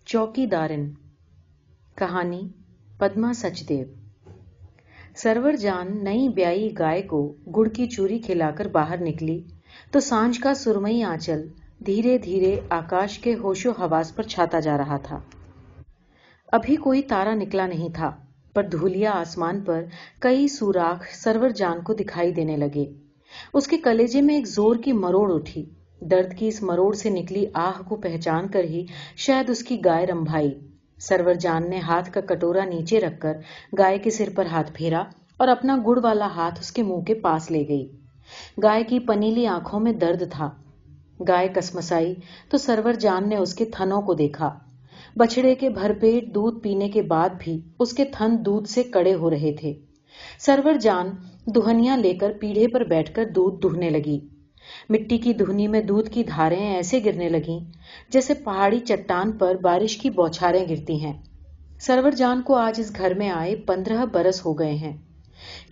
चौकीदारन। कहानी पद्मा सचदेव। सरवर जान नई ब्याई गाय को गुड़ की चूरी खिलाकर बाहर निकली तो सांझ का सुरमई आंचल धीरे धीरे आकाश के होशो हवास पर छाता जा रहा था। अभी कोई तारा निकला नहीं था, पर धूलिया आसमान पर कई सुराख सरवर जान को दिखाई देने लगे। उसके कलेजे में एक जोर की मरोड़ उठी। दर्द की इस मरोड़ से निकली आह को पहचान कर ही शायद उसकी गाय रंभाई। सरवर जान ने हाथ का कटोरा नीचे रखकर गाय के सिर पर हाथ फेरा और अपना गुड़ वाला हाथ उसके मुंह के पास ले गई। गाय की पनीली आंखों में दर्द था। गाय कसमसाई तो सरवर जान ने उसके थनों को देखा। बछड़े के भरपेट दूध पीने के बाद भी उसके थन दूध से कड़े हो रहे थे। सरवर जान दुहनिया लेकर पीढ़े पर बैठकर दूध दुहने लगी। मिट्टी की दुहनी में दूध की धारें ऐसे गिरने लगीं जैसे पहाड़ी चट्टान पर बारिश की बौछारें गिरती हैं। सरवर जान को आज इस घर में आए 15 बरस हो गए हैं।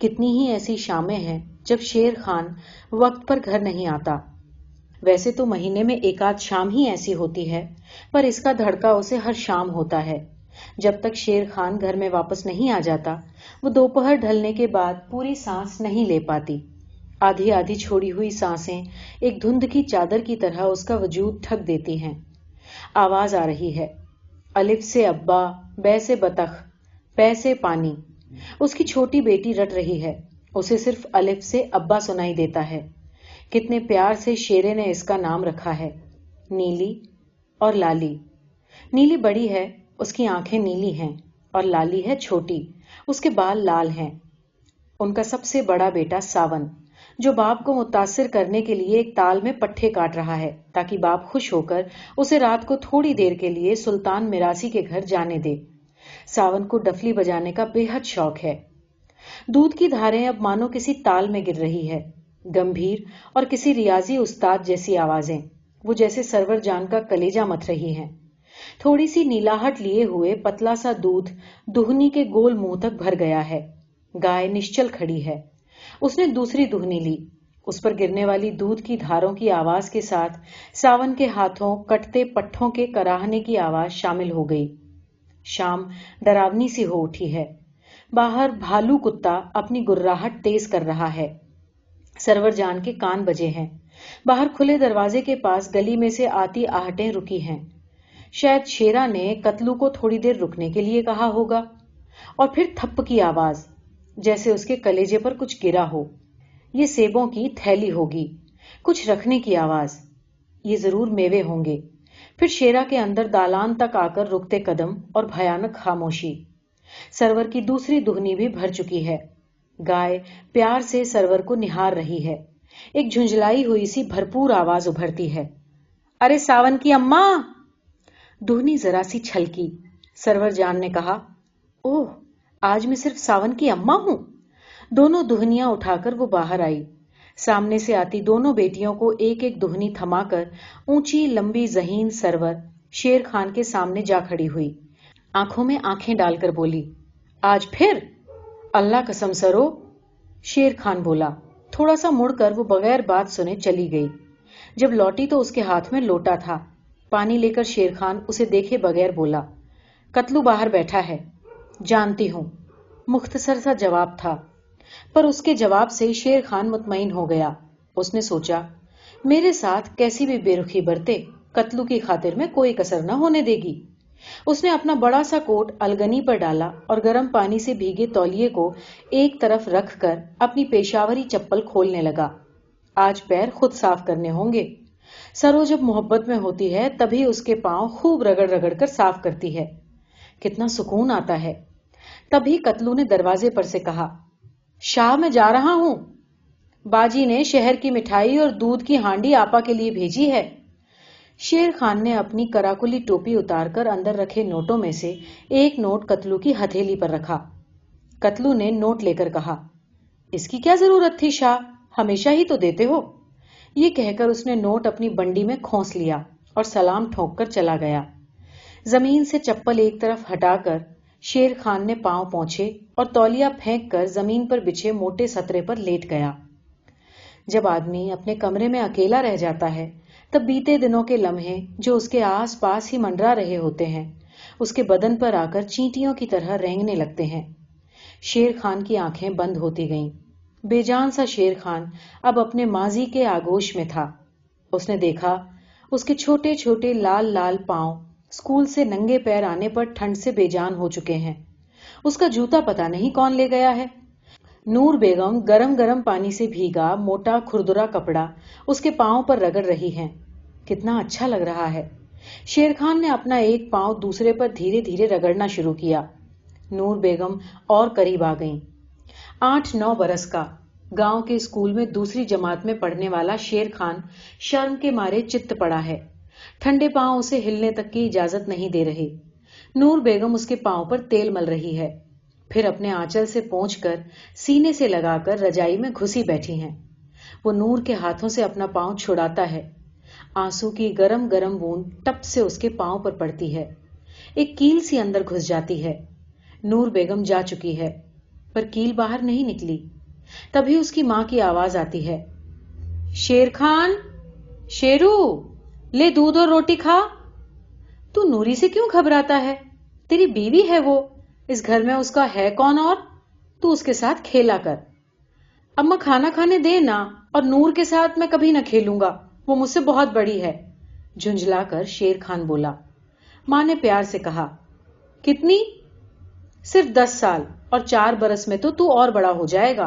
कितनी ही ऐसी शामें हैं जब शेर खान वक्त पर घर नहीं आता। वैसे तो महीने में एक आध शाम ही ऐसी होती है, पर इसका धड़का उसे हर शाम होता है। जब तक शेर खान घर में वापस नहीं आ जाता, वो दोपहर ढलने के बाद पूरी सांस नहीं ले पाती। आधी आधी छोड़ी हुई सांसें एक धुंध की चादर की तरह उसका वजूद ढक देती हैं। आवाज आ रही है, अलिफ से अब्बा, बै से बतख, पै से पानी। उसकी छोटी बेटी रट रही है। उसे सिर्फ अलिफ से अब्बा सुनाई देता है। कितने प्यार से शेरे ने इसका नाम रखा है, नीली और लाली। नीली बड़ी है, उसकी आंखें नीली हैं, और लाली है छोटी, उसके बाल लाल हैं। उनका सबसे बड़ा बेटा सावन, जो बाप को मुतासिर करने के लिए एक ताल में पट्टे काट रहा है ताकि बाप खुश होकर उसे रात को थोड़ी देर के लिए सुल्तान मिरासी के घर जाने दे। सावन को डफली बजाने का बेहद शौक है। दूध की धारें अब मानो किसी ताल में गिर रही है, गंभीर और किसी रियाजी उस्ताद जैसी आवाजें, वो जैसे सरवर जान का कलेजा मथ रही हैं। थोड़ी सी नीलाहट लिए हुए पतला सा दूध दुहनी के गोल मुंह तक भर गया है। गाय निश्चल खड़ी है। उसने दूसरी दुहनी ली। उस पर गिरने वाली दूध की धारों की आवाज के साथ सावन के हाथों कटते पट्टों के कराहने की आवाज शामिल हो गई। शाम डरावनी सी हो उठी है। बाहर भालू कुत्ता अपनी गुर्राहट तेज कर रहा है। सरवर जान के कान बजे हैं। बाहर खुले दरवाजे के पास गली में से आती आहटें रुकी हैं। शायद शेरा ने कतलू को थोड़ी देर रुकने के लिए कहा होगा। और फिर थप्प की आवाज, जैसे उसके कलेजे पर कुछ गिरा हो। ये सेबों की थैली होगी। कुछ रखने की आवाज, ये जरूर मेवे होंगे। फिर शेरा के अंदर दालान तक आकर रुकते कदम और भयानक खामोशी। सरवर की दूसरी दुहनी भी भर चुकी है। गाय प्यार से सरवर को निहार रही है। एक झुंझलाई हुई सी भरपूर आवाज उभरती है, अरे सावन की अम्मा। दुहनी जरा सी छलकी। सरवर जान ने कहा, ओह, आज मैं सिर्फ सावन की अम्मा हूं। दोनों दुहनियां उठाकर वो बाहर आई। सामने से आती दोनों बेटियों को एक एक दुहनी थमाकर ऊंची लंबी जहीन सरवर शेर खान के सामने जा खड़ी हुई। आंखों में आंखें डालकर बोली, आज फिर? अल्लाह कसम सरो। शेर खान बोला। थोड़ा सा मुड़कर वो बगैर बात सुने चली गई। जब लौटी तो उसके हाथ में लोटा था। पानी लेकर शेर खान उसे देखे बगैर बोला, कतलू बाहर बैठा है। जानती हूं, मुख्तसर सा जवाब था। पर उसके जवाब से शेर खान मुतमईन हो गया। उसने सोचा, मेरे साथ कैसी भी बेरुखी बरते, कतलू की खातिर में कोई कसर न होने देगी। उसने अपना बड़ा सा कोट अलगनी पर डाला और गर्म पानी से भीगे तौलिए को एक तरफ रखकर अपनी पेशावरी चप्पल खोलने लगा। आज पैर खुद साफ करने होंगे। सरो जब मोहब्बत में होती है तभी उसके पांव खूब रगड़ रगड़ कर साफ करती है। कितना सुकून आता है। तभी कतलू ने दरवाजे पर से कहा, शाह मैं जा रहा हूं। बाजी ने शहर की मिठाई और दूध की हांडी आपा के लिए भेजी है। शेर खान ने अपनी कराकुली टोपी उतारकर अंदर रखे नोटों में से एक नोट कतलू की हथेली पर रखा। कतलू ने नोट लेकर कहा, इसकी क्या जरूरत थी शाह, हमेशा ही तो देते हो। ये कहकर उसने नोट अपनी बंडी में खोंस लिया और सलाम ठोंक कर चला गया। जमीन से चप्पल एक तरफ हटाकर शेर खान ने पांव पोंछे और तौलिया फेंक कर जमीन पर बिछे मोटे सतरे पर लेट गया। जब आदमी अपने कमरे में अकेला रह जाता है, तब बीते दिनों के लम्हे जो उसके आस पास ही मंडरा रहे होते हैं, उसके बदन पर आकर चींटियों की तरह रेंगने लगते हैं। शेर खान की आंखें बंद होती गईं। बेजान सा शेर खान अब अपने माजी के आगोश में था। उसने देखा उसके छोटे छोटे लाल लाल पांव स्कूल से नंगे पैर आने पर ठंड से बेजान हो चुके हैं। उसका जूता पता नहीं कौन ले गया है। नूर बेगम गरम गरम पानी से भीगा मोटा खुरदुरा कपड़ा उसके पांव पर रगड़ रही हैं। कितना अच्छा लग रहा है। शेर खान ने अपना एक पांव दूसरे पर धीरे धीरे रगड़ना शुरू किया। नूर बेगम और करीब आ गईं। 8-9 बरस का गांव के स्कूल में दूसरी जमात में पढ़ने वाला शेर खान शर्म के मारे चित्त पड़ा है। ठंडे पांव उसे हिलने तक की इजाजत नहीं दे रहे। नूर बेगम उसके पांव पर तेल मल रही है, फिर अपने आंचल से पोंछकर सीने से लगाकर रजाई में घुसी बैठी हैं। वो नूर के हाथों से अपना पांव छुड़ाता है। आंसू की गरम गरम बूंद टप से उसके पांव पर पड़ती है। एक कील सी अंदर घुस जाती है। नूर बेगम जा चुकी है, पर कील बाहर नहीं निकली। तभी उसकी मां की आवाज आती है, शेर खान, शेरू, ले दूध और रोटी खा। तू नूरी से क्यों घबराता है? तेरी बीवी है वो, इस घर में उसका है कौन और? तू उसके साथ खेला कर। अम्मा खाना खाने दे ना, और नूर के साथ मैं कभी ना खेलूंगा, वो मुझसे बहुत बड़ी है। झुंझलाकर शेर खान बोला। मां ने प्यार से कहा, कितनी? सिर्फ 10 साल, और 4 बरस में तो तू और बड़ा हो जाएगा।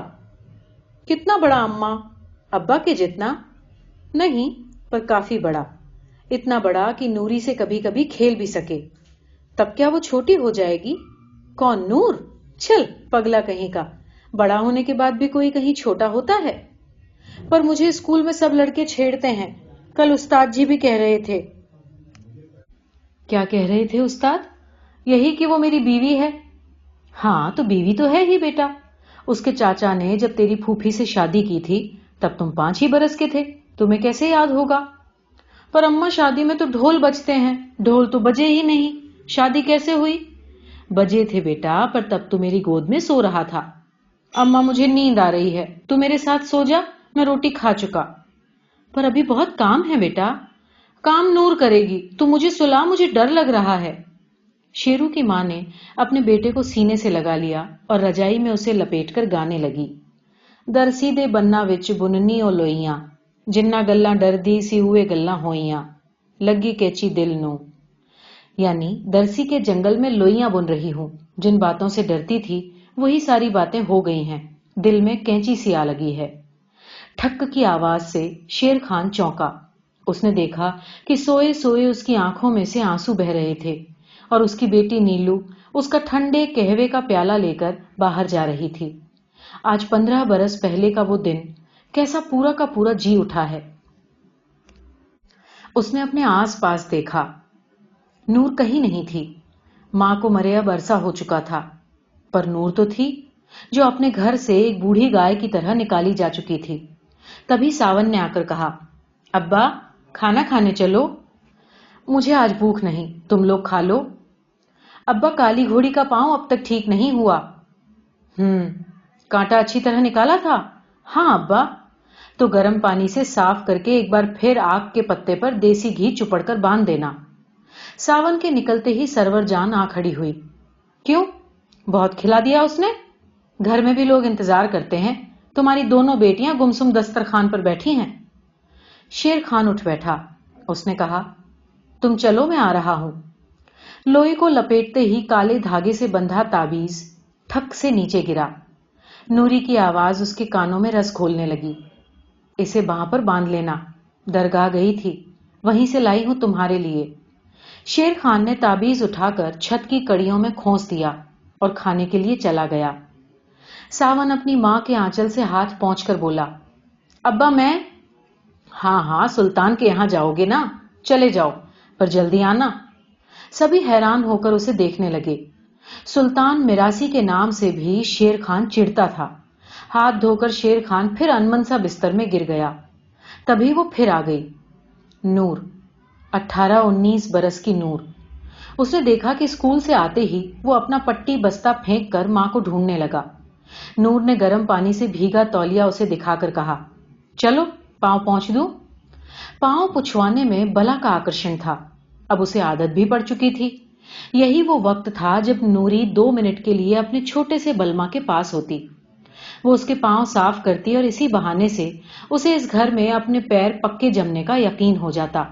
कितना बड़ा अम्मा? अब्बा के जितना? नहीं, पर काफी बड़ा। इतना बड़ा कि नूरी से कभी कभी खेल भी सके। तब क्या वो छोटी हो जाएगी? कौन, नूर? चल पगला कहीं का, बड़ा होने के बाद भी कोई कहीं छोटा होता है? पर मुझे स्कूल में सब लड़के छेड़ते हैं, कल उस्ताद जी भी कह रहे थे। क्या कह रहे थे उस्ताद? यही कि वो मेरी बीवी है। हाँ, तो बीवी तो है ही बेटा। उसके चाचा ने जब तेरी फूफी से शादी की थी तब तुम 5 ही बरस के थे, तुम्हें कैसे याद होगा? पर अम्मा शादी में तो ढोल बजते हैं, ढोल तो बजे ही नहीं, शादी कैसे हुई? बजे थे बेटा, पर तब तो मेरी गोद में सो रहा था। अम्मा मुझे नींद आ रही है, तू मेरे साथ सो जा, मैं रोटी खा चुका। पर अभी बहुत काम है बेटा। काम नूर करेगी, तू मुझे सुला, मुझे डर लग रहा है। शेरू की मां ने अपने बेटे को सीने से लगा लिया और रजाई में उसे लपेटकर गाने लगी। दरसी दे बन्ना विच बुननी ओ लोइयां, जिन्ना गल्लां डरदी सी हुए गल्लां होइयां, लगी कैची दिल नू। यानी दरसी के जंगल में लोइयां बुन रही हूं, जिन बातों से डरती थी वही सारी बातें हो गई हैं, दिल में कैंची सी आ लगी है। ठक की आवाज से शेर खान चौंका। उसने देखा कि सोए सोए उसकी आंखों में से आंसू बह रहे थे और उसकी बेटी नीलू उसका ठंडे कहवे का प्याला लेकर बाहर जा रही थी। आज 15 बरस पहले का वो दिन कैसा पूरा का पूरा जी उठा है। उसने अपने आस पास देखा। नूर कहीं नहीं थी। मां को मरे अब अरसा हो चुका था, पर नूर तो थी, जो अपने घर से एक बूढ़ी गाय की तरह निकाली जा चुकी थी। तभी सावन ने आकर कहा, अब्बा खाना खाने चलो। मुझे आज भूख नहीं, तुम लोग खा लो। अब्बा काली घोड़ी का पांव अब तक ठीक नहीं हुआ। कांटा अच्छी तरह निकाला था? हाँ अब्बा। तो गर्म पानी से साफ करके एक बार फिर आग के पत्ते पर देसी घी चुपड़कर बांध देना। सावन के निकलते ही सरवर जान आ खड़ी हुई। क्यों, बहुत खिला दिया उसने? घर में भी लोग इंतजार करते हैं, तुम्हारी दोनों बेटियां गुमसुम दस्तरखान पर बैठी हैं। शेर खान उठ बैठा। उसने कहा, तुम चलो, मैं आ रहा हूं। लोई को लपेटते ही काले धागे से बंधा ताबीज ठक से नीचे गिरा। नूरी की आवाज उसके कानों में रस घोलने लगी। इसे बाह पर बांध लेना, दरगाह गई थी, वहीं से लाई हूं तुम्हारे लिए। शेर खान ने ताबीज उठाकर छत की कड़ियों में खोस दिया और खाने के लिए चला गया। सावन अपनी मां के आंचल से हाथ पोंछकर बोला, अब्बा मैं? हाँ हाँ, सुल्तान के यहां जाओगे ना, चले जाओ, पर जल्दी आना। सभी हैरान होकर उसे देखने लगे। सुल्तान मिरासी के नाम से भी शेर खान चिढ़ता था। हाथ धोकर शेर खान फिर अनमन सा बिस्तर में गिर गया। तभी वो फिर आ गई। नूर, 18-19 बरस की नूर। उसने देखा कि स्कूल से आते ही वो अपना पट्टी बस्ता फेंक कर मां को ढूंढने लगा। नूर ने गर्म पानी से भीगा तौलिया उसे दिखाकर कहा, चलो पांव पोंछ दूं। पांव पुछवाने में बला का आकर्षण था। अब उसे आदत भी पड़ चुकी थी। یہی وہ وقت تھا جب نوری 2 منٹ کے لیے اپنے چھوٹے سے بلما کے پاس ہوتی. وہ اس کے پاؤں صاف کرتی اور اسی بہانے سے اسے اس گھر میں اپنے پیر پکے جمنے کا یقین ہو جاتا.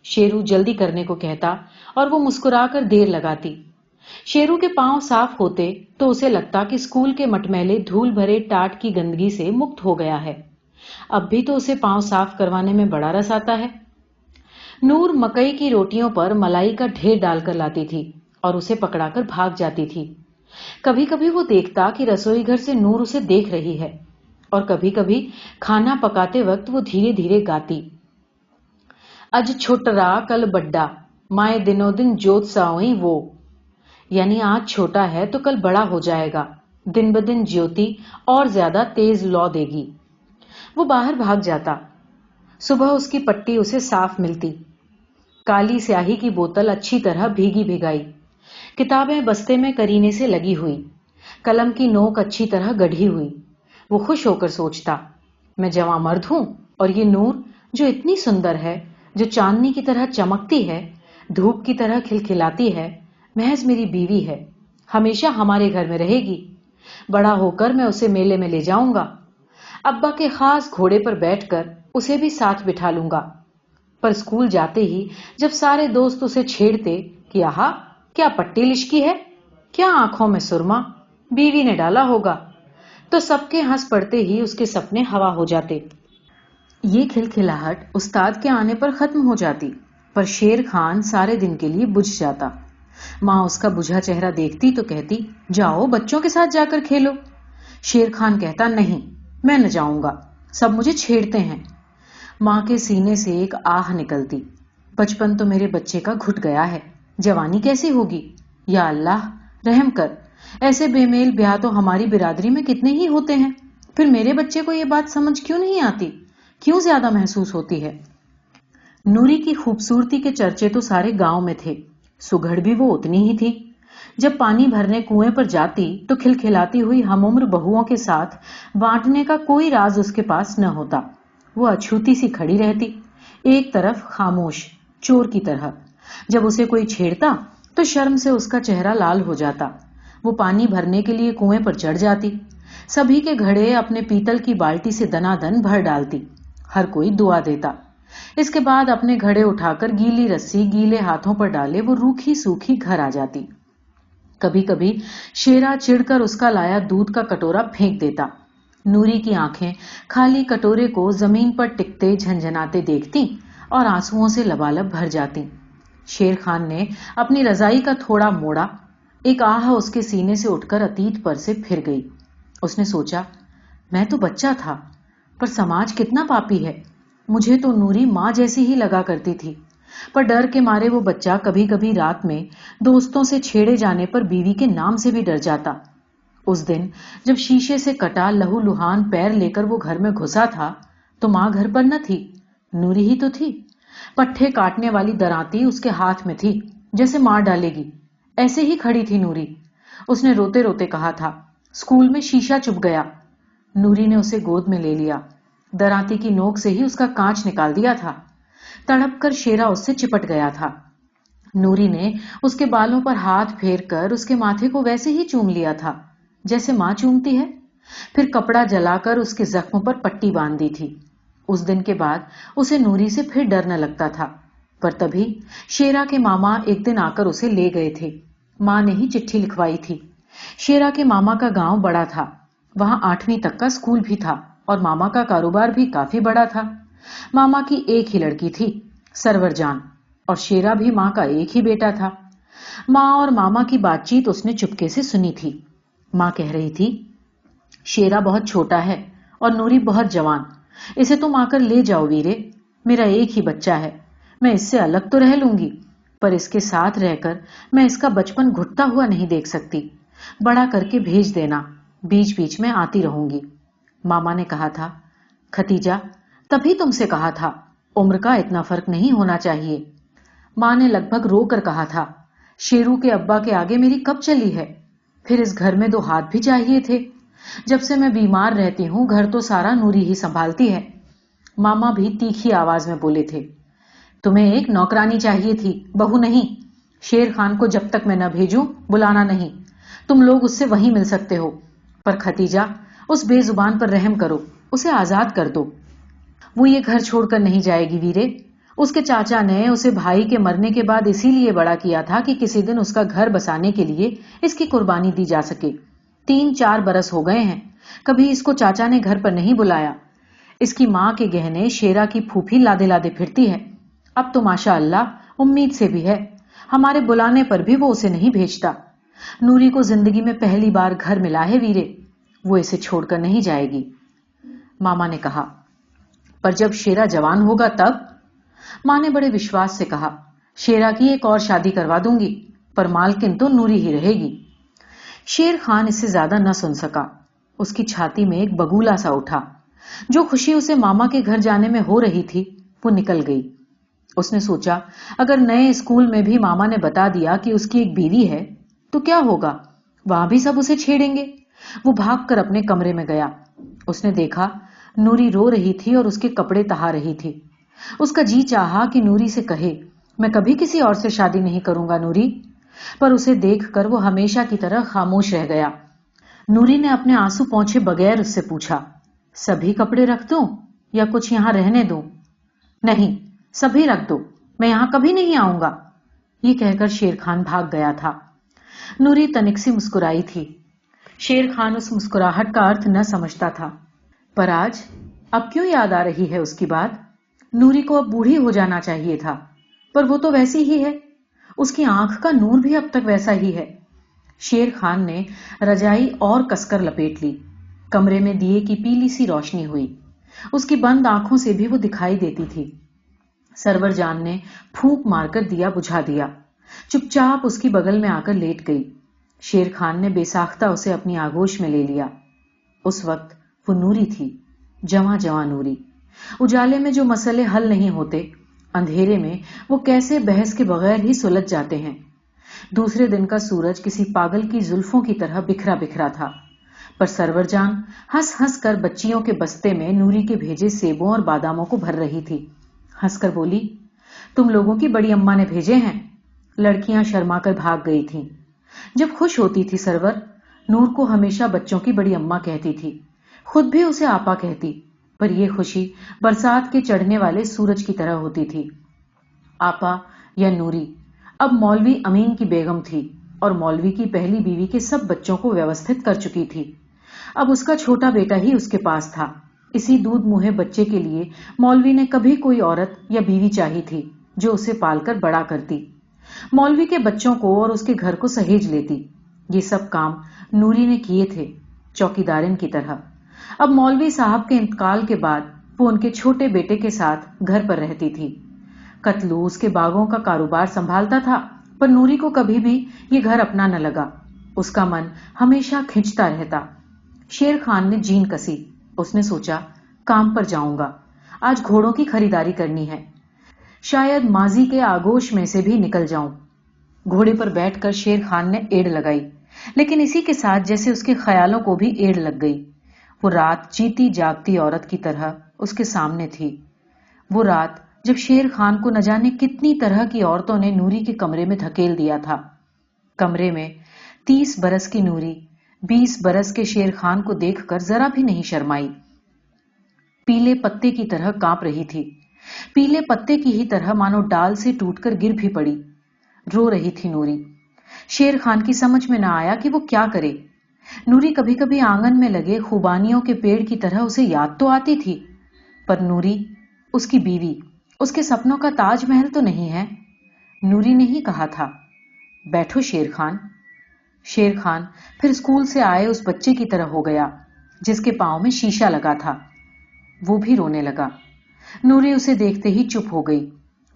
شیرو جلدی کرنے کو کہتا اور وہ مسکرا کر دیر لگاتی. شیرو کے پاؤں صاف ہوتے تو اسے لگتا کہ اسکول کے مٹمیلے دھول بھرے ٹاٹ کی گندگی سے مکت ہو گیا ہے. اب بھی تو اسے پاؤں صاف کروانے میں بڑا رس آتا ہے. نور مکئی کی روٹیوں پر ملائی کا ڈھیر ڈال کر لاتی تھی اور اسے پکڑا کر بھاگ جاتی تھی. کبھی کبھی وہ دیکھتا کہ رسوئی گھر سے نور اسے دیکھ رہی ہے اور کبھی کبھی کھانا پکاتے وقت وہ دھیرے دھیرے گاتی: اج چھوٹرا کل بڑا مائے دنوں دن جوت ساوئی وہ. یعنی آج چھوٹا ہے تو کل بڑا ہو جائے گا، دن بدن جیوتی اور زیادہ تیز لو دے گی. وہ باہر بھاگ جاتا. صبح اس کی پٹی اسے صاف ملتی. کالی سیاہی کی بوتل اچھی طرح بھیگی بھگائی، کتابیں بستے میں کرینے سے لگی ہوئی، قلم کی نوک اچھی طرح گڑھی ہوئی. وہ خوش ہو کر سوچتا: میں جواں مرد ہوں اور یہ نور جو اتنی سندر ہے، جو چاندنی کی طرح چمکتی ہے، دھوپ کی طرح کھلکھلاتی ہے، محض میری بیوی ہے، ہمیشہ ہمارے گھر میں رہے گی. بڑا ہو کر میں اسے میلے میں لے جاؤں گا، ابا کے خاص گھوڑے پر بیٹھ کر اسے بھی ساتھ بٹھا لوں گا. پر اسکول جاتے ہی جب سارے دوست اسے چھیڑتے کہ آہا کیا پٹی لشکی ہے، کیا آنکھوں میں سرما، بیوی نے ڈالا ہوگا، تو سب کے ہنس پڑتے ہی اس کے سپنے ہوا ہو جاتے. یہ کھلکھلاہٹ استاد کے آنے پر ختم ہو جاتی، پر شیر خان سارے دن کے لیے بجھ جاتا. ماں اس کا بجھا چہرہ دیکھتی تو کہتی: جاؤ بچوں کے ساتھ جا کر کھیلو. شیر خان کہتا: نہیں، میں نہ جاؤں گا، سب مجھے چھیڑتے ہیں. ماں کے سینے سے ایک آہ نکلتی: بچپن تو میرے بچے کا گھٹ گیا ہے، جوانی کیسی ہوگی؟ یا اللہ رحم کر، ایسے بے میل بیاہ تو ہماری برادری میں کتنے ہی ہوتے ہیں، پھر میرے بچے کو یہ بات سمجھ کیوں نہیں آتی، کیوں زیادہ محسوس ہوتی ہے؟ نوری کی خوبصورتی کے چرچے تو سارے گاؤں میں تھے، سگڑ بھی وہ اتنی ہی تھی. جب پانی بھرنے کنویں پر جاتی تو کھلکھلاتی ہوئی ہم عمر بہوؤں کے ساتھ بانٹنے کا کوئی راز اس کے پاس نہ ہوتا. وہ اچھوتی سی کھڑی رہتی، ایک طرف خاموش، چور کی طرح. جب اسے کوئی چھیڑتا تو شرم سے اس کا چہرہ لال ہو جاتا. وہ پانی بھرنے کے لیے کنویں پر چڑھ جاتی، سبھی کے گھڑے اپنے پیتل کی بالٹی سے دنا دن بھر ڈالتی، ہر کوئی دعا دیتا. اس کے بعد اپنے گھڑے اٹھا کر گیلی رسی گیلے ہاتھوں پر ڈالے وہ روکھی سوکھی گھر آ جاتی. کبھی کبھی شیرا چڑھ کر اس کا لایا دودھ کا کٹورا پھینک دیتا. نوری کی آنکھیں خالی کٹورے کو زمین پر ٹکتے جھنجھناتے دیکھتی اور آنسوؤں سے لبالب بھر جاتی. شیر خان نے اپنی رضائی کا تھوڑا موڑا، ایک آہ اس کے سینے سے اٹھ کر اتیت پر سے پھر گئی. اس نے سوچا: میں تو بچہ تھا، پر سماج کتنا پاپی ہے. مجھے تو نوری ماں جیسی ہی لگا کرتی تھی، پر ڈر کے مارے وہ بچہ کبھی کبھی رات میں دوستوں سے چھیڑے جانے پر بیوی کے نام سے بھی ڈر جاتا. اس دن جب شیشے سے کٹا لہو لہان پیر لے کر وہ گھر میں گھسا تھا تو ماں گھر پر نہ تھی، نوری ہی تو تھی. پٹھے کاٹنے والی درانتی اس کے ہاتھ میں تھی، جیسے مار ڈالے گی، ایسے ہی کھڑی تھی نوری. اس نے روتے روتے کہا تھا: اسکول میں شیشہ چپ گیا. نوری نے اسے گود میں لے لیا، درانتی کی نوک سے ہی اس کا کانچ نکال دیا تھا. تڑپ کر شیرا اس سے چپٹ گیا تھا. نوری نے اس کے بالوں پر ہاتھ پھیر کر اس کے ماتھے کو ویسے ہی چوم لیا تھا جیسے ماں چومتی ہے، پھر کپڑا جلا کر اس کے زخم پر پٹی باندھ دی تھی. اس دن کے بعد اسے نوری سے پھر ڈر نہ لگتا تھا. پر تبھی شیرا کے ماما ایک دن آ کر اسے لے گئے تھے. ماں نے ہی چٹھی لکھوائی تھی. شیرا کے ماما کا گاؤں بڑا تھا، وہاں 8ویں تک کا اسکول بھی تھا اور ماما کا کاروبار بھی کافی بڑا تھا. ماما کی ایک ہی لڑکی تھی، سرور جان، اور شیرا بھی ماں کا ایک ہی بیٹا تھا. ماں اور ماما کی بات چیت اس نے چپکے سے سنی تھی. ماں کہہ رہی تھی: شیرا بہت چھوٹا ہے اور نوری بہت جوان، اسے تم آ کر لے جاؤ ویرے، میرا ایک ہی بچہ ہے، میں اس سے الگ تو رہ لوں گی، پر اس کے ساتھ رہ کر میں اس کا بچپن گھٹتا ہوا نہیں دیکھ سکتی. بڑا کر کے بھیج دینا، بیچ بیچ میں آتی رہوں گی. ماما نے کہا تھا: کھتیجا، تبھی تم سے کہا تھا عمر کا اتنا فرق نہیں ہونا چاہیے. ماں نے لگ بھگ رو کر کہا تھا: شیرو کے ابا کے آگے میری کب چلی ہے، پھر اس گھر میں 2 ہاتھ بھی چاہیے تھے. جب سے میں بیمار رہتی ہوں گھر تو سارا نوری ہی سنبھالتی ہے. ماما بھی تیکھی آواز میں بولے تھے: تمہیں ایک نوکرانی چاہیے تھی، بہو نہیں. शेर खान को जब तक मैं न भेजूं बुलाना नहीं। तुम लोग उससे वहीं मिल सकते हो, पर खतीजा, उस बेजुबान पर रहम करो, उसे आजाद कर दो। वो ये घर छोड़कर नहीं जाएगी वीरे। उसके चाचा ने उसे भाई के मरने के बाद इसीलिए बड़ा किया था कि किसी दिन उसका घर बसाने के लिए इसकी कुर्बानी दी जा सके। 3-4 बरस हो गए हैं, कभी इसको चाचा ने घर पर नहीं बुलाया। इसकी माँ के गहने शेरा की फूफी लादे लादे फिरती है। अब तो माशा अल्लाह उम्मीद से भी है, हमारे बुलाने पर भी वो उसे नहीं भेजता। नूरी को जिंदगी में पहली बार घर मिला है वीरे, वो इसे छोड़कर नहीं जाएगी। मामा ने कहा, पर जब शेरा जवान होगा तब? मां ने बड़े विश्वास से कहा, शेरा की एक और शादी करवा दूंगी, पर मालकिन तो नूरी ही रहेगी। शेर खान इससे ज्यादा न सुन सका। उसकी छाती में एक बगूला सा उठा। जो खुशी उसे मामा के घर जाने में हो रही थी वो निकल गई। उसने सोचा, अगर नए स्कूल में भी मामा ने बता दिया कि उसकी एक बीवी है तो क्या होगा, वहां भी सब उसे छेड़ेंगे। वो भागकर अपने कमरे में गया। उसने देखा नूरी रो रही थी और उसके कपड़े तहा रही थी। उसका जी चाहा कि नूरी से कहे, मैं कभी किसी और से शादी नहीं करूंगा नूरी, पर उसे देखकर वो हमेशा की तरह खामोश रह गया। नूरी ने अपने आंसू पोंछे बगैर उससे पूछा, सभी कपड़े रख दूं या कुछ यहां रहने दूं? नहीं, सभी रख दो, मैं यहां कभी नहीं आऊंगा, ये कहकर शेर खान भाग गया था। नूरी तनिक सी मुस्कुराई थी। शेर खान उस मुस्कुराहट का अर्थ न समझता था। पर आज अब क्यों याद आ रही है उसकी बात? नूरी को अब बूढ़ी हो जाना चाहिए था, पर वो तो वैसी ही है। उसकी आंख का नूर भी अब तक वैसा ही है। शेर खान ने रजाई और कसकर लपेट ली। कमरे में दिए की पीली सी रोशनी हुई। उसकी बंद आंखों से भी वो दिखाई देती थी। सरवर जान ने फूंक मारकर दिया बुझा दिया। चुपचाप उसकी बगल में आकर लेट गई। शेर खान ने बेसाख्ता उसे अपनी आगोश में ले लिया। उस वक्त वो नूरी थी, जवां जवां नूरी। उजाले में जो मसले हल नहीं होते, अंधेरे में वो कैसे बहस के बगैर ही सुलझ जाते हैं। दूसरे दिन का सूरज किसी पागल की जुल्फों की तरह बिखरा बिखरा था, पर सरवर जान हंस हंस कर बच्चियों के बस्ते में नूरी के भेजे सेबों और बादामों को भर रही थी। हंसकर बोली, तुम लोगों की बड़ी अम्मा ने भेजे हैं। लड़कियां शर्मा कर भाग गई थीं। जब खुश होती थी सरवर, नूर को हमेशा बच्चों की बड़ी अम्मा कहती थी, खुद भी उसे आपा कहती, पर यह खुशी बरसात के चढ़ने वाले सूरज की तरह होती थी। आपा या नूरी अब मौलवी अमीन की बेगम थी और मौलवी की पहली बीवी के सब बच्चों को व्यवस्थित कर चुकी थी। अब उसका छोटा बेटा ही उसके पास था। इसी दूध मुहे बच्चे के लिए मौलवी ने कभी कोई औरत या बीवी चाही थी जो उसे पालकर बड़ा करती, मौलवी के बच्चों को और उसके घर को सहेज लेती। ये सब काम नूरी ने किए थे, चौकीदारिन की तरह। अब मौलवी साहब के इंतकाल के बाद वो उनके छोटे बेटे के साथ घर पर रहती थी। कतलू उसके बागों का कारोबार संभालता था, पर नूरी को कभी भी ये घर अपना न लगा। उसका मन हमेशा खिंचता रहता। शेर खान ने जीन कसी। उसने सोचा, काम पर जाऊंगा, आज घोड़ों की खरीदारी करनी है, शायद माजी के आगोश में से भी निकल जाऊं। घोड़े पर बैठकर शेर खान ने एड़ लगाई, लेकिन इसी के साथ जैसे उसके ख्यालों को भी एड़ लग गई। वो रात जीती जागती औरत की तरह उसके सामने थी। वो रात जब शेर खान को न जाने कितनी तरह की औरतों ने नूरी के कमरे में धकेल दिया था। कमरे में 30 बरस की नूरी 20 बरस के शेर खान को देखकर जरा भी नहीं शर्माई। पीले पत्ते की तरह कांप रही थी, पीले पत्ते की ही तरह मानो डाल से टूटकर गिर भी पड़ी। रो रही थी नूरी। शेर खान की समझ में न आया कि वो क्या करे। नूरी कभी कभी आंगन में लगे खुबानियों के पेड़ की तरह उसे याद तो आती थी, पर नूरी, उसकी बीवी, उसके सपनों का ताजमहल तो नहीं है। नूरी ने ही कहा था, बैठो शेर खान। शेर खान फिर स्कूल से आए उस बच्चे की तरह हो गया जिसके पांव में शीशा लगा था। वो भी रोने लगा। नूरी उसे देखते ही चुप हो गई।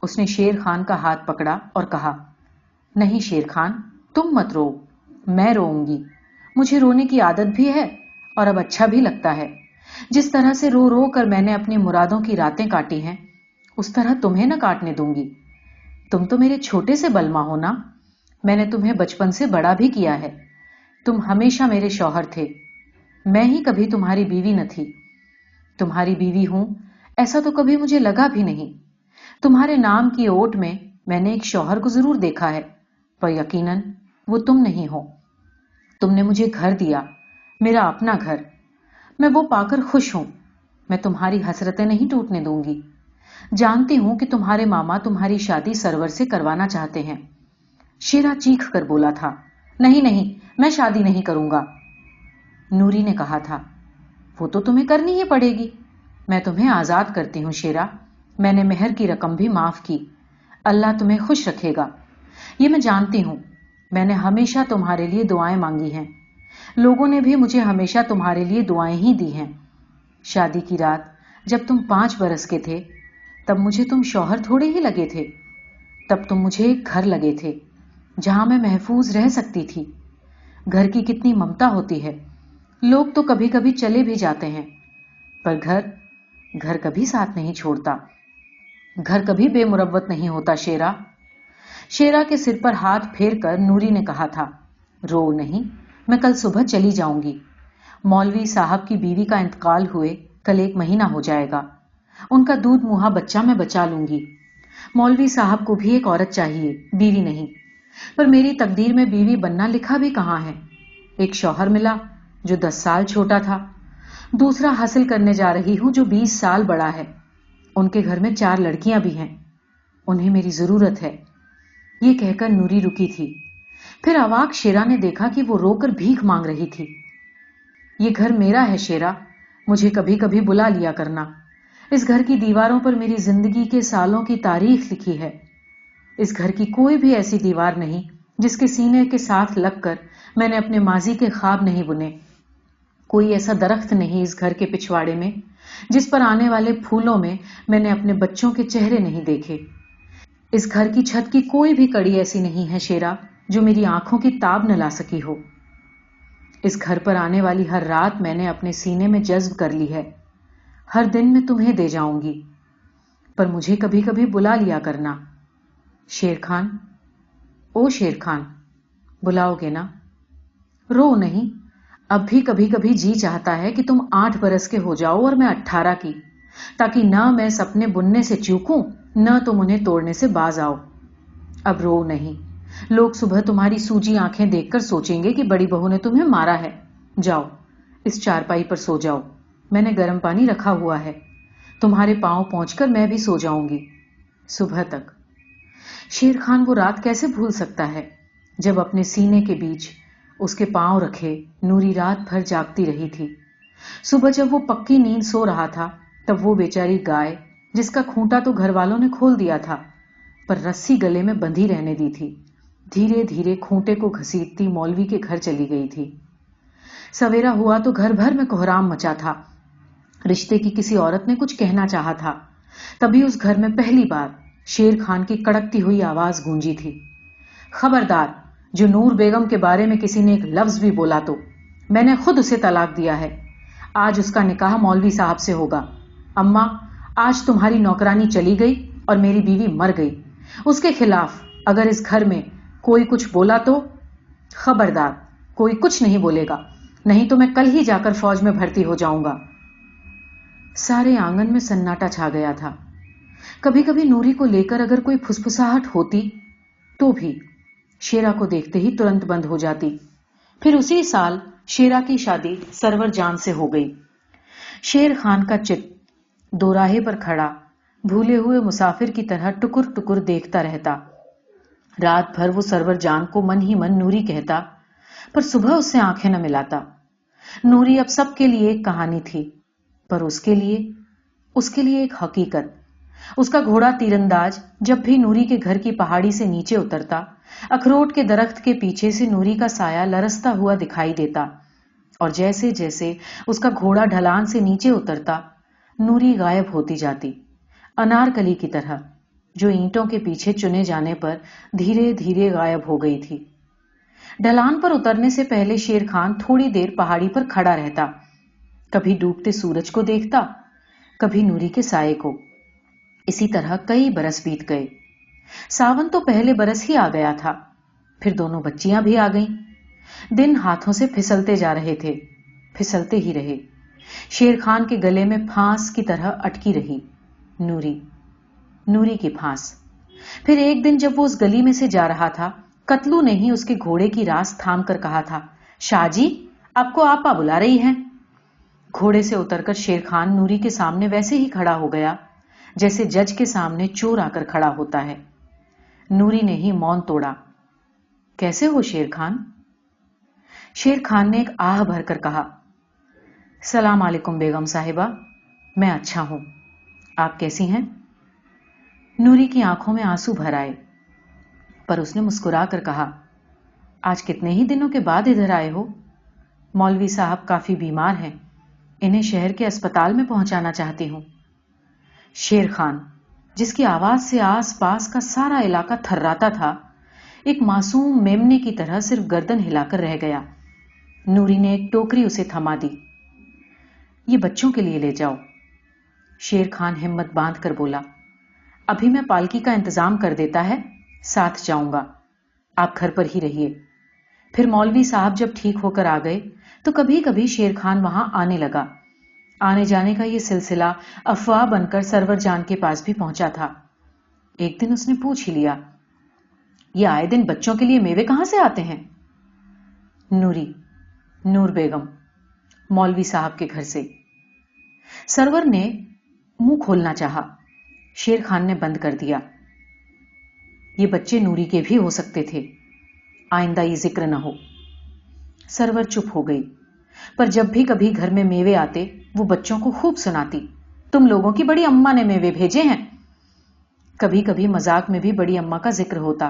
उसने शेर खान का हाथ पकड़ा और कहा, नहीं शेर खान, तुम मत रो, मैं रोऊंगी। मुझे रोने की आदत भी है और अब अच्छा भी लगता है। जिस तरह से रो रो कर मैंने अपनी मुरादों की रातें काटी हैं, उस तरह तुम्हें न काटने दूंगी। तुम तो मेरे छोटे से बलमा हो ना। मैंने तुम्हें बचपन से बड़ा भी किया है। तुम हमेशा मेरे शौहर थे, मैं ही कभी तुम्हारी बीवी न थी। तुम्हारी बीवी हूं ऐसा तो कभी मुझे लगा भी नहीं। तुम्हारे नाम की ओट में मैंने एक शौहर को जरूर देखा है, पर यकीनन वो तुम नहीं हो। तुमने मुझे घर दिया, मेरा अपना घर। मैं वो पाकर खुश हूं। मैं तुम्हारी हसरतें नहीं टूटने दूंगी। जानती हूं कि तुम्हारे मामा तुम्हारी शादी सरवर से करवाना चाहते हैं। शेरा चीख कर बोला था, नहीं नहीं, मैं शादी नहीं करूंगा। नूरी ने कहा था, वो तो तुम्हें करनी ही पड़ेगी। मैं तुम्हें आजाद करती हूं शेरा। मैंने मेहर की रकम भी माफ की। अल्लाह तुम्हें खुश रखेगा। ये मैं जानती हूं। मैंने हमेशा तुम्हारे लिए दुआएं मांगी हैं। लोगों ने भी मुझे हमेशा तुम्हारे लिए दुआएं ही दी हैं। शादी की रात जब तुम 5 बरस के थे, तब मुझे तुम शौहर थोड़े ही लगे थे। तब तुम मुझे एक घर लगे थे, जहां मैं महफूज रह सकती थी। घर की कितनी ममता होती है। लोग तो कभी कभी चले भी जाते हैं, पर घर कभी साथ नहीं छोड़ता। घर कभी बेमुरव्वत नहीं होता शेरा। शेरा के सिर पर हाथ फेर कर नूरी ने कहा था, रो नहीं, मैं कल सुबह चली जाऊंगी। मौलवी साहब की बीवी का इंतकाल हुए कल 1 महीना हो जाएगा। उनका दूध मुहा बच्चा मैं बचा लूंगी। मौलवी साहब को भी एक औरत चाहिए, बीवी नहीं। पर मेरी तकदीर में बीवी बनना लिखा भी कहां है। एक शौहर मिला जो 10 साल छोटा था। दूसरा हासिल करने जा रही हूं जो 20 साल बड़ा है। उनके घर में 4 लड़कियां भी हैं। उन्हें मेरी जरूरत है। ये कहकर नूरी रुकी थी। फिर अवाक शेरा ने देखा कि वो रोकर भीख मांग रही थी। ये घर मेरा है शेरा, मुझे कभी कभी बुला लिया करना। इस घर की दीवारों पर मेरी जिंदगी के सालों की तारीख लिखी है। इस घर की कोई भी ऐसी दीवार नहीं जिसके सीने के साथ लगकर मैंने अपने माजी के ख्वाब नहीं बुने। कोई ऐसा दरख्त नहीं इस घर के पिछवाड़े में जिस पर आने वाले फूलों में मैंने अपने बच्चों के चेहरे नहीं देखे। इस घर की छत की कोई भी कड़ी ऐसी नहीं है शेरा जो मेरी आंखों की ताब न ला सकी हो। इस घर पर आने वाली हर रात मैंने अपने सीने में जज्ब कर ली है। हर दिन मैं तुम्हें दे जाऊंगी, पर मुझे कभी कभी बुला लिया करना। शेर खान, ओ शेर खान, बुलाओगे ना? रो नहीं, अब भी कभी कभी जी चाहता है कि तुम 8 बरस के हो जाओ और मैं 18 की, ताकि न मैं सपने बुनने से चूकूं न तुम उन्हें तोड़ने से बाज आओ। अब रो नहीं, लोग सुबह तुम्हारी सूजी आंखें देखकर सोचेंगे कि बड़ी बहू ने तुम्हें मारा है। जाओ, इस चारपाई पर सो जाओ। मैंने गर्म पानी रखा हुआ है। तुम्हारे पांव पहुंचकर मैं भी सो जाऊंगी सुबह तक। शेर खान वो रात कैसे भूल सकता है जब अपने सीने के बीच उसके पांव रखे नूरी रात भर जागती रही थी। सुबह जब वो पक्की नींद सो रहा था, तब वो बेचारी गाय, जिसका खूंटा तो घर वालों ने खोल दिया था, पर रस्सी गले में बंधी रहने दी थी, धीरे धीरे खूंटे को घसीटती मौलवी के घर चली गई थी। सवेरा हुआ तो घर भर में कोहराम मचा था। रिश्ते की किसी औरत ने कुछ कहना चाहा था। तभी उस घर में पहली बार शेर खान की कड़कती हुई आवाज गूंजी थी, खबरदार, जो नूर बेगम के बारे में किसी ने एक लफ्ज भी बोला तो मैंने खुद उसे तलाक दिया है। आज उसका निकाह मौलवी साहब से होगा। अम्मा, आज तुम्हारी नौकरानी चली गई और मेरी बीवी मर गई। उसके खिलाफ अगर इस घर में कोई कुछ बोला तो खबरदार, कोई कुछ नहीं बोलेगा, नहीं तो मैं कल ही जाकर फौज में भर्ती हो जाऊंगा। सारे आंगन में सन्नाटा छा गया था। कभी कभी नूरी को लेकर अगर कोई फुसफुसाहट होती तो भी शेरा को देखते ही तुरंत बंद हो जाती। फिर उसी साल शेरा की शादी सरवर जान से हो गई। शेर खान का चित्त दोराहे पर खड़ा भूले हुए मुसाफिर की तरह टुकुर टुकुर देखता रहता। रात भर वो सरवर जान को मन ही मन नूरी कहता, पर सुबह उससे आंखें न मिलाता। नूरी अब सबके लिए एक कहानी थी, पर उसके लिए एक हकीकत। उसका घोड़ा तीरंदाज जब भी नूरी के घर की पहाड़ी से नीचे उतरता, अखरोट के दरख्त के पीछे से नूरी का साया लरसता हुआ दिखाई देता, और जैसे जैसे उसका घोड़ा ढलान से नीचे उतरता, नूरी गायब होती जाती, अनारकली की तरह, जो ईंटों के पीछे चुने जाने पर धीरे धीरे गायब हो गई थी। ढलान पर उतरने से पहले शेर खान थोड़ी देर पहाड़ी पर खड़ा रहता, कभी डूबते सूरज को देखता, कभी नूरी के साये को। इसी तरह कई बरस बीत गए। सावन तो पहले बरस ही आ गया था, फिर दोनों बच्चियां भी आ गईं। दिन हाथों से फिसलते जा रहे थे, फिसलते ही रहे। शेर खान के गले में फांस की तरह अटकी रही नूरी की फांस। फिर एक दिन जब वो उस गली में से जा रहा था, कतलू ने ही उसके घोड़े की रास थाम कर कहा था, शाह जी, आपको आपा बुला रही हैं। घोड़े से उतरकर शेर खान नूरी के सामने वैसे ही खड़ा हो गया जैसे जज के सामने चोर आकर खड़ा होता है। नूरी ने ही मौन तोड़ा। कैसे हो शेर खान? शेर खान ने एक आह भरकर कहा, सलाम अलैकुम बेगम साहिबा, मैं अच्छा हूं, आप कैसी हैं? नूरी की आंखों में आंसू भर आए, पर उसने मुस्कुरा कर कहा, आज कितने ही दिनों के बाद इधर आए हो? मौलवी साहब काफी बीमार हैं, इन्हें शहर के अस्पताल में पहुंचाना चाहती हूं। शेर खान, जिसकी आवाज से आस पास का सारा इलाका थर्राता था, एक मासूम मेमने की तरह सिर्फ गर्दन हिलाकर रह गया। नूरी ने एक टोकरी उसे थमा दी। ये बच्चों के लिए ले जाओ। शेर खान हिम्मत बांध कर बोला, अभी मैं पालकी का इंतजाम कर देता है, साथ जाऊंगा, आप घर पर ही रहिए। फिर मौलवी साहब जब ठीक होकर आ गए तो कभी कभी शेर खान वहां आने लगा। आने जाने का ये सिलसिला अफवाह बनकर सरवर जान के पास भी पहुंचा था। एक दिन उसने पूछ ही लिया, ये आए दिन बच्चों के लिए मेवे कहां से आते हैं? नूरी, नूर बेगम, मौलवी साहब के घर से। सरवर ने मुंह खोलना चाहा, शेर खान ने बंद कर दिया। ये बच्चे नूरी के भी हो सकते थे, आइंदा ये जिक्र न हो। सरवर चुप हो गई, पर जब भी कभी घर में मेवे आते वो बच्चों को खूब सुनाती, तुम लोगों की बड़ी अम्मा ने मेवे भेजे हैं। कभी कभी मजाक में भी बड़ी अम्मा का जिक्र होता,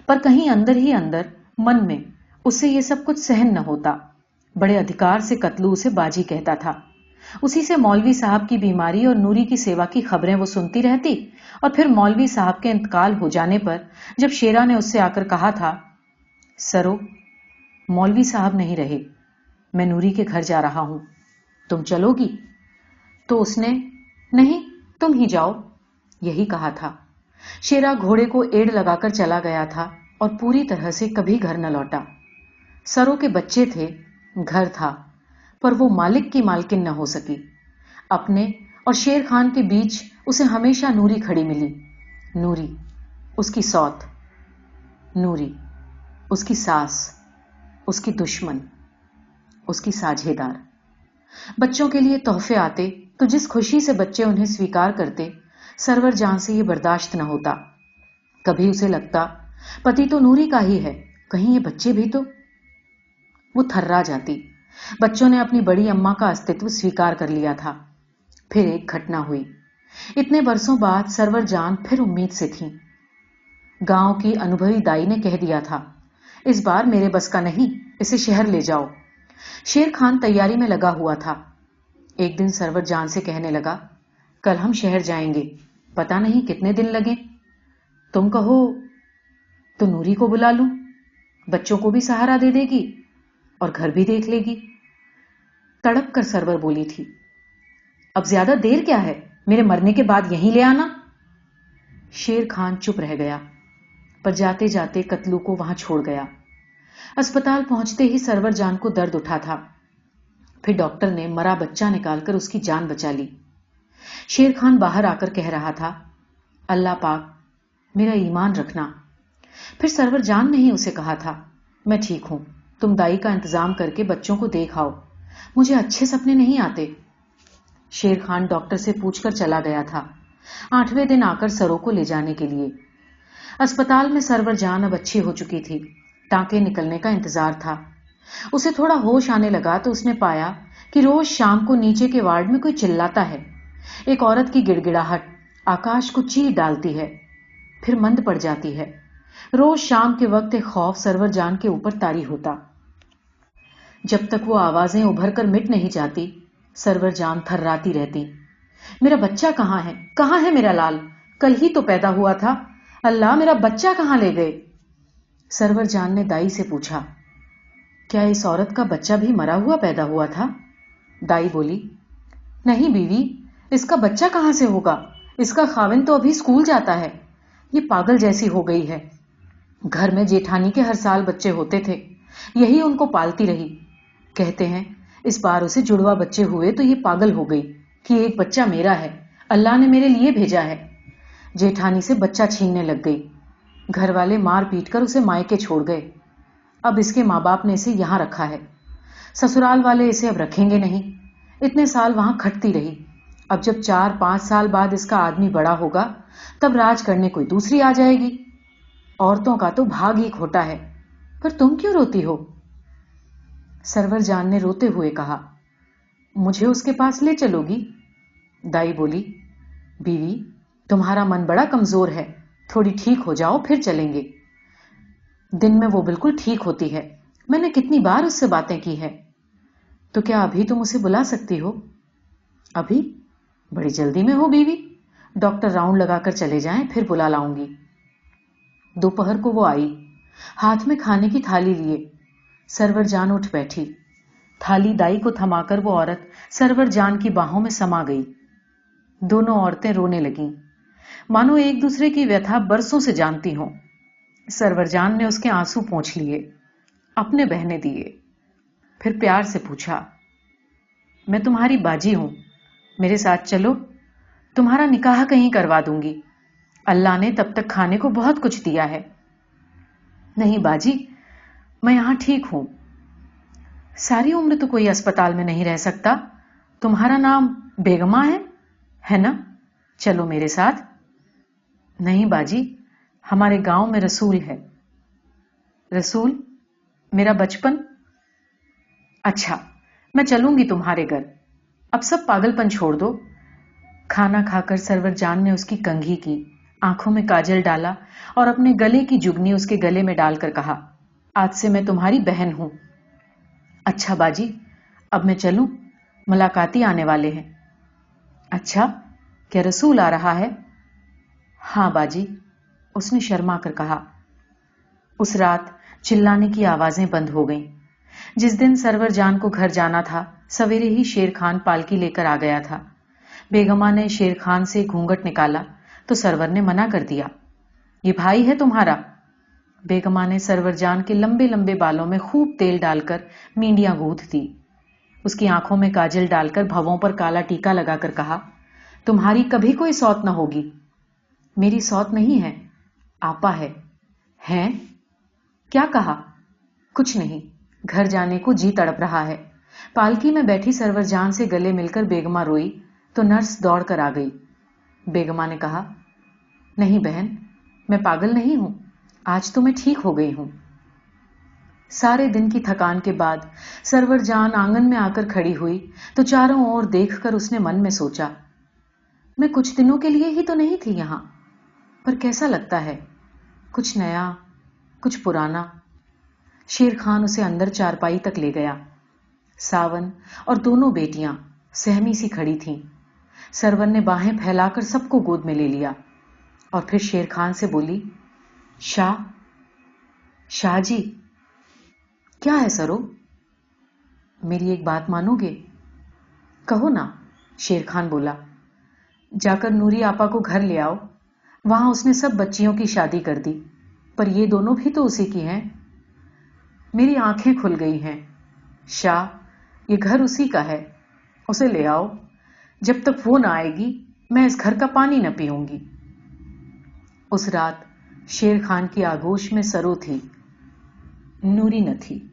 पर कहीं अंदर ही अंदर मन में उससे ये सब कुछ सहन न होता। बड़े अधिकार से कतलू उसे बाजी कहता था। उसी से मौलवी साहब की बीमारी और नूरी की सेवा की खबरें वो सुनती रहती, और फिर मौलवी साहब के इंतकाल हो जाने पर जब शेरा ने उससे आकर कहा था, सरो, मौलवी साहब नहीं रहे, मैं नूरी के घर जा रहा हूं, तुम चलोगी? तो उसने, नहीं, तुम ही जाओ, यही कहा था। शेरा घोड़े को एड़ लगाकर चला गया था और पूरी तरह से कभी घर न लौटा। सरो के बच्चे थे, घर था, पर वो मालिक की मालकिन न हो सकी। अपने और शेर खान के बीच उसे हमेशा नूरी खड़ी मिली। नूरी, उसकी सौत, नूरी, उसकी सास, उसकी दुश्मन, उसकी साझेदार। बच्चों के लिए तोहफे आते तो जिस खुशी से बच्चे उन्हें स्वीकार करते, सरवर जान से ये बर्दाश्त न होता। कभी उसे लगता, पति तो नूरी का ही है, कहीं ये बच्चे भी तो। वो थर्रा जाती। बच्चों ने अपनी बड़ी अम्मा का अस्तित्व स्वीकार कर लिया था। फिर एक घटना हुई। इतने बरसों बाद सरवर जान फिर उम्मीद से थी। गांव की अनुभवी दाई ने कह दिया था, इस बार मेरे बस का नहीं, इसे शहर ले जाओ। शेर खान तैयारी में लगा हुआ था। एक दिन सरवर जान से कहने लगा, कल हम शहर जाएंगे, पता नहीं कितने दिन लगे। तुम कहो तो नूरी को बुला लूं, बच्चों को भी सहारा दे देगी और घर भी देख लेगी। तड़प कर सरवर बोली थी, अब ज्यादा देर क्या है, मेरे मरने के बाद यहीं ले आना। शेर खान चुप रह गया, पर जाते जाते कतलू को वहां छोड़ गया। अस्पताल पहुंचते ही सरवर जान को दर्द उठा था। फिर डॉक्टर ने मरा बच्चा निकालकर उसकी जान बचा ली। शेर खान बाहर आकर कह रहा था, अल्लाह पाक मेरा ईमान रखना। फिर सरवर जान ने ही उसे कहा था, मैं ठीक हूं, तुम दाई का इंतजाम करके बच्चों को देख आओ, मुझे अच्छे सपने नहीं आते। शेर खान डॉक्टर से पूछकर चला गया था, 8वें दिन आकर सरो को ले जाने के लिए। अस्पताल में सरवर जान अब अच्छी हो चुकी थी। टांके निकलने का इंतजार था। उसे थोड़ा होश आने लगा तो उसने पाया कि रोज शाम को नीचे के वार्ड में कोई चिल्लाता है। एक औरत की गिड़गिड़ाहट आकाश को चीर डालती है, फिर मंद पड़ जाती है। रोज शाम के वक्त एक खौफ सरवर जान के ऊपर तारी होता। जब तक वो आवाजें उभर कर मिट नहीं जाती, सरवर जान थर्राती रहती, मेरा बच्चा कहां है, कहां है मेरा लाल, कल ही तो पैदा हुआ था, अल्लाह मेरा बच्चा कहां ले गए। सरवर जान ने दाई से पूछा, क्या इस औरत का बच्चा भी मरा हुआ पैदा हुआ था? दाई बोली, नहीं बीवी, इसका बच्चा कहां से होगा, इसका खाविन तो अभी स्कूल जाता है, ये पागल जैसी हो गई है। घर में जेठानी के हर साल बच्चे होते थे, यही उनको पालती रही। कहते हैं इस बार उसे जुड़वा बच्चे हुए तो ये पागल हो गई कि एक बच्चा मेरा है, अल्लाह ने मेरे लिए भेजा है। जेठानी से बच्चा छीनने लग गई। घर वाले मार पीट कर उसे मायके छोड़ गए। अब इसके माँ बाप ने इसे यहां रखा है। ससुराल वाले इसे अब रखेंगे नहीं। इतने साल वहां खटती रही। अब जब 4-5 साल बाद इसका आदमी बड़ा होगा तब राज करने कोई दूसरी आ जाएगी। औरतों का तो भाग ही खोटा है। पर तुम क्यों रोती हो? सरवर जान ने रोते हुए कहा। मुझे उसके पास ले चलोगी? दाई बोली, बीवी, तुम्हारा मन बड़ा कमजोर है, थोड़ी ठीक हो जाओ फिर चलेंगे। दिन में वो बिल्कुल ठीक होती है, मैंने कितनी बार उससे बातें की है। तो क्या अभी तुम उसे बुला सकती हो? अभी? बड़ी जल्दी में हो बीवी, डॉक्टर राउंड लगाकर चले जाएं, फिर बुला लाऊंगी। दोपहर को वो आई, हाथ में खाने की थाली लिए। सरवर जान उठ बैठी। थाली दाई को थमाकर वो औरत सरवर जान की बाहों में समा गई। दोनों औरतें रोने लगीं, मानो एक दूसरे की व्यथा बरसों से जानती हों। सरवर जान ने उसके आंसू पोंछ लिए, अपने बहने दिए। फिर प्यार से पूछा, मैं तुम्हारी बाजी हूं, मेरे साथ चलो, तुम्हारा निकाह कहीं करवा दूंगी। अल्लाह ने तब तक खाने को बहुत कुछ दिया है। नहीं बाजी, मैं यहां ठीक हूं। सारी उम्र तो कोई अस्पताल में नहीं रह सकता। तुम्हारा नाम बेगमा है ना? चलो मेरे साथ। नहीं बाजी, हमारे गांव में रसूल है। रसूल? मेरा बचपन? अच्छा, मैं चलूंगी तुम्हारे घर। अब सब पागलपन छोड़ दो। खाना खाकर सरवर जान ने उसकी कंघी की, आंखों में काजल डाला और अपने गले की जुगनी उसके गले में डालकर कहा, आज से मैं तुम्हारी बहन हूं। अच्छा बाजी, अब मैं चलूं? मुलाकाती आने वाले हैं। अच्छा, क्या रसूल आ रहा है? हां बाजी, उसने शर्मा कर कहा। उस रात चिल्लाने की आवाजें बंद हो गईं। जिस दिन सरवर जान को घर जाना था, सवेरे ही शेर खान पालकी लेकर आ गया था। बेगमा ने शेर खान से घूंघट निकाला तो सरवर ने मना कर दिया। ये भाई है तुम्हारा? बेगमा ने सरवर जान के लंबे लंबे बालों में खूब तेल डालकर मींडियां गूंथ दी। उसकी आंखों में काजल डालकर भवों पर काला टीका लगाकर कहा, तुम्हारी कभी कोई सौत न होगी। मेरी सौत नहीं है, आपा है। हैं? क्या कहा? कुछ नहीं, घर जाने को जी तड़प रहा है। पालकी में बैठी सरवर जान से गले मिलकर बेगमा रोई तो नर्स दौड़कर आ गई। बेगमा ने कहा, नहीं बहन, मैं पागल नहीं हूं, आज तो मैं ठीक हो गई हूं। सारे दिन की थकान के बाद सरवर जान आंगन में आकर खड़ी हुई तो चारों ओर देखकर उसने मन में सोचा, मैं कुछ दिनों के लिए ही तो नहीं थी यहां, पर कैसा लगता है, कुछ नया, कुछ पुराना। शेर खान उसे अंदर चारपाई तक ले गया। सावन और दोनों बेटियां सहमी सी खड़ी थीं। सरवर ने बाहें फैलाकर सबको गोद में ले लिया और फिर शेर खान से बोली, शाह जी। क्या है सरो? मेरी एक बात मानोगे? कहो ना, शेर खान बोला। जाकर नूरी आपा को घर ले आओ। वहां उसने सब बच्चियों की शादी कर दी, पर ये दोनों भी तो उसी की हैं। मेरी आंखें खुल गई हैं। शाह, ये घर उसी का है, उसे ले आओ। जब तक वो ना आएगी मैं इस घर का पानी न पीऊंगी। उस रात शेर खान की आगोश में सरो थी, नूरी न थी।